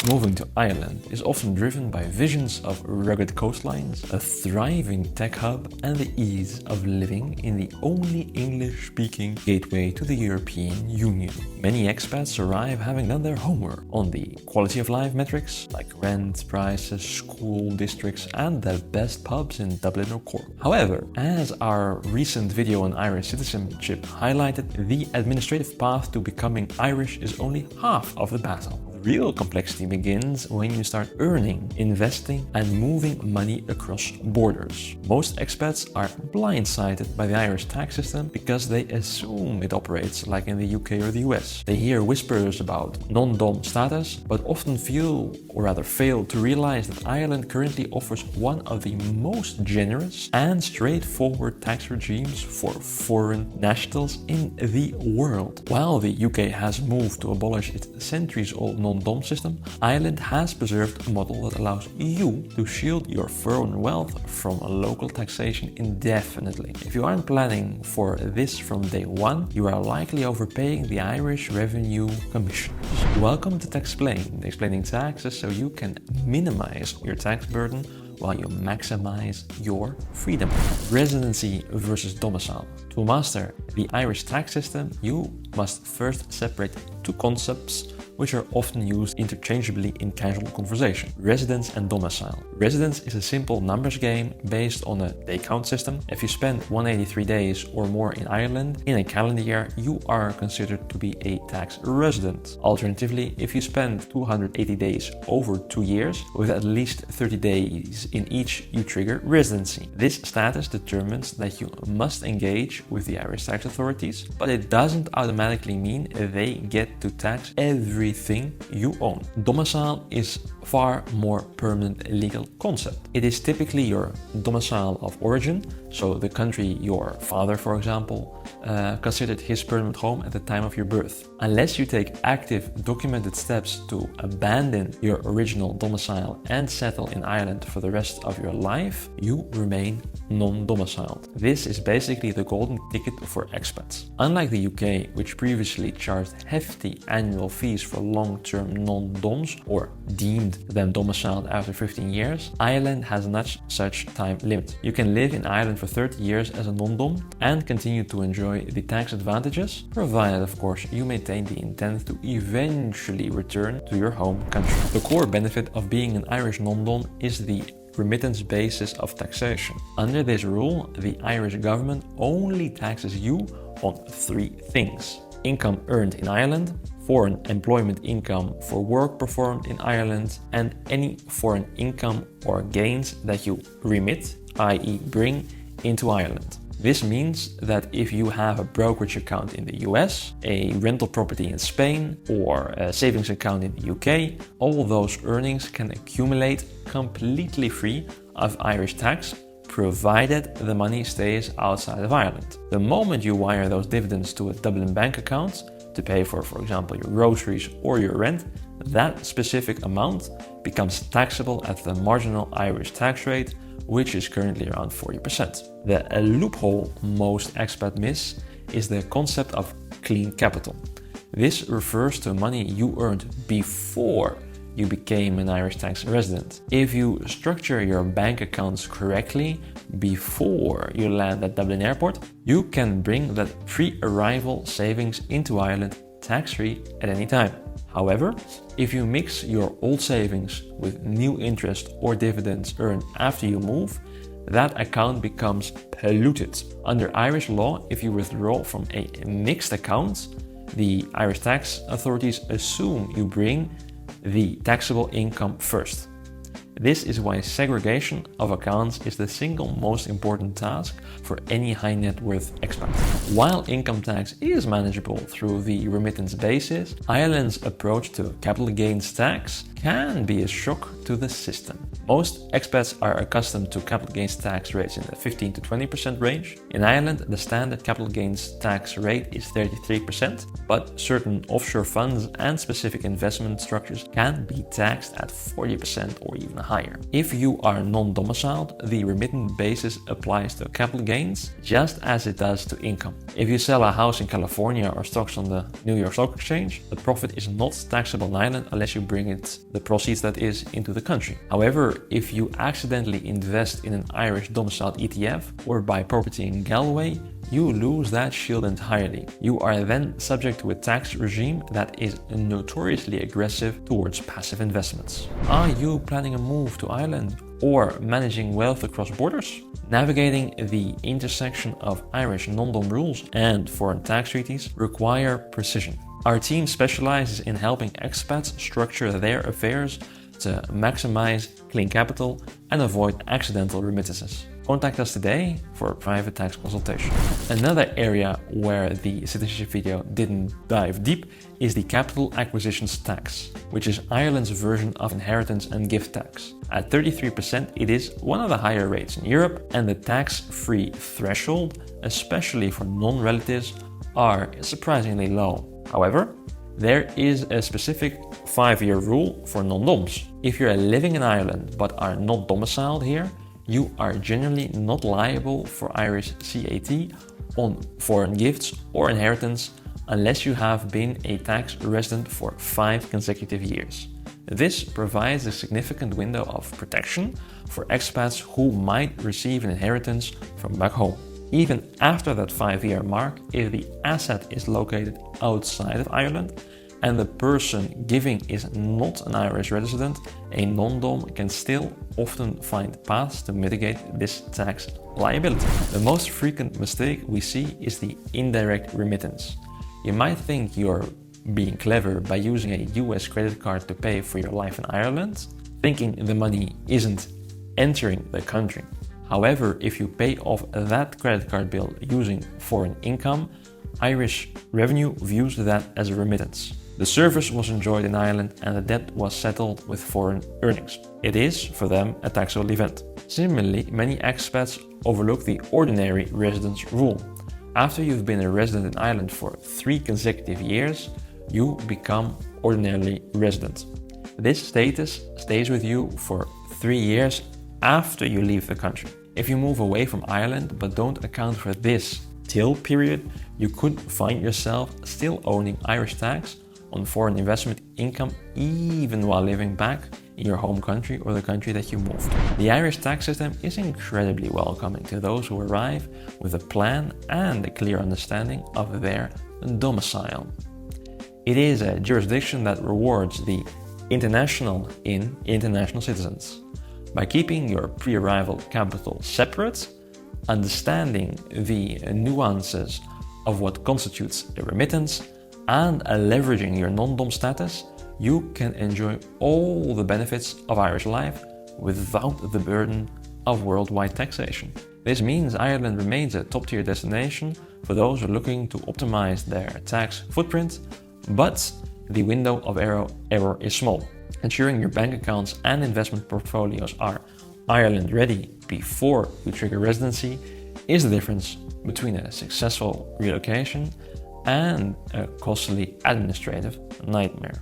Moving to Ireland is often driven by visions of rugged coastlines, a thriving tech hub, and the ease of living in the only English-speaking gateway to the European Union. Many expats arrive having done their homework on the quality of life metrics like rent, prices, school districts, and the best pubs in Dublin or Cork. However, as our recent video on Irish citizenship highlighted, the administrative path to becoming Irish is only half of the battle. The real complexity begins when you start earning, investing, and moving money across borders. Most expats are blindsided by the Irish tax system because they assume it operates like in the UK or the US. They hear whispers about non-dom status, but often feel, or rather fail, to realize that Ireland currently offers one of the most generous and straightforward tax regimes for foreign nationals in the world. While the UK has moved to abolish its centuries-old non-dom system, Ireland has preserved a model that allows you to shield your foreign wealth from local taxation indefinitely. If you aren't planning for this from day one, you are likely overpaying the Irish Revenue Commissioners. Welcome to Taxplained, explaining taxes so you can minimize your tax burden while you maximize your freedom. Residency versus domicile. To master the Irish tax system, you must first separate two concepts which are often used interchangeably in casual conversation: residence and domicile. Residence is a simple numbers game based on a day count system. If you spend 183 days or more in Ireland in a calendar year, you are considered to be a tax resident. Alternatively, if you spend 280 days over 2 years, with at least 30 days in each, you trigger residency. This status determines that you must engage with the Irish tax authorities, but it doesn't automatically mean they get to tax everything you own. Domicile is far more permanent legal concept. It is typically your domicile of origin, so the country your father, for example, considered his permanent home at the time of your birth. Unless you take active documented steps to abandon your original domicile and settle in Ireland for the rest of your life, you remain non-domiciled. This is basically the golden ticket for expats. Unlike the UK, which previously charged hefty annual fees for long-term non-doms or deemed them domiciled after 15 years, Ireland has not such time limit. You can live in Ireland for 30 years as a non-dom and continue to enjoy the tax advantages, provided of course you maintain the intent to eventually return to your home country. The core benefit of being an Irish non-dom is the remittance basis of taxation. Under this rule, the Irish government only taxes you on three things: income earned in Ireland, foreign employment income for work performed in Ireland, and any foreign income or gains that you remit, i.e. bring, into Ireland. This means that if you have a brokerage account in the US, a rental property in Spain, or a savings account in the UK, all those earnings can accumulate completely free of Irish tax, provided the money stays outside of Ireland. The moment you wire those dividends to a Dublin bank account to pay for example, your groceries or your rent, that specific amount becomes taxable at the marginal Irish tax rate, which is currently around 40%. The loophole most expats miss is the concept of clean capital. This refers to money you earned before you became an Irish tax resident. If you structure your bank accounts correctly before you land at Dublin Airport, you can bring that pre-arrival savings into Ireland tax-free at any time. However, if you mix your old savings with new interest or dividends earned after you move, that account becomes polluted. Under Irish law, if you withdraw from a mixed account, the Irish tax authorities assume you bring the taxable income first. This is why segregation of accounts is the single most important task for any high net worth expat. While income tax is manageable through the remittance basis, Ireland's approach to capital gains tax can be a shock to the system. Most expats are accustomed to capital gains tax rates in the 15 to 20% range. In Ireland, the standard capital gains tax rate is 33%, but certain offshore funds and specific investment structures can be taxed at 40% or even higher. If you are non-domiciled, the remittance basis applies to capital gains just as it does to income. If you sell a house in California or stocks on the New York Stock Exchange, the profit is not taxable in Ireland unless you bring the proceeds that is into the country. However, if you accidentally invest in an Irish domiciled ETF or buy property in Galway, you lose that shield entirely. You are then subject to a tax regime that is notoriously aggressive towards passive investments. Are you planning a move to Ireland or managing wealth across borders? Navigating the intersection of Irish non-dom rules and foreign tax treaties require precision. Our team specializes in helping expats structure their affairs to maximize clean capital and avoid accidental remittances. Contact us today for a private tax consultation. Another area where the Citizenship video didn't dive deep is the capital acquisitions tax, which is Ireland's version of inheritance and gift tax. At 33%, it is one of the higher rates in Europe, and the tax-free threshold, especially for non-relatives, are surprisingly low. However, there is a specific 5-year rule for non-doms. If you're living in Ireland but are not domiciled here, you are generally not liable for Irish CAT on foreign gifts or inheritance unless you have been a tax resident for 5 consecutive years. This provides a significant window of protection for expats who might receive an inheritance from back home. Even after that 5-year mark, if the asset is located outside of Ireland and the person giving is not an Irish resident, a non-dom can still often find paths to mitigate this tax liability. The most frequent mistake we see is the indirect remittance. You might think you're being clever by using a US credit card to pay for your life in Ireland, thinking the money isn't entering the country. However, if you pay off that credit card bill using foreign income, Irish revenue views that as a remittance. The service was enjoyed in Ireland and the debt was settled with foreign earnings. It is, for them, a taxable event. Similarly, many expats overlook the ordinary residence rule. After you've been a resident in Ireland for 3 consecutive years, you become ordinarily resident. This status stays with you for 3 years after you leave the country. If you move away from Ireland but don't account for this till period, you could find yourself still owning Irish tax on foreign investment income even while living back in your home country or the country that you moved to. The Irish tax system is incredibly welcoming to those who arrive with a plan and a clear understanding of their domicile. It is a jurisdiction that rewards the international in international citizens. By keeping your pre-arrival capital separate, understanding the nuances of what constitutes a remittance, and leveraging your non-dom status, you can enjoy all the benefits of Irish life without the burden of worldwide taxation. This means Ireland remains a top-tier destination for those who are looking to optimize their tax footprint, but the window of error is small. Ensuring your bank accounts and investment portfolios are Ireland ready before you trigger residency is the difference between a successful relocation and a costly administrative nightmare.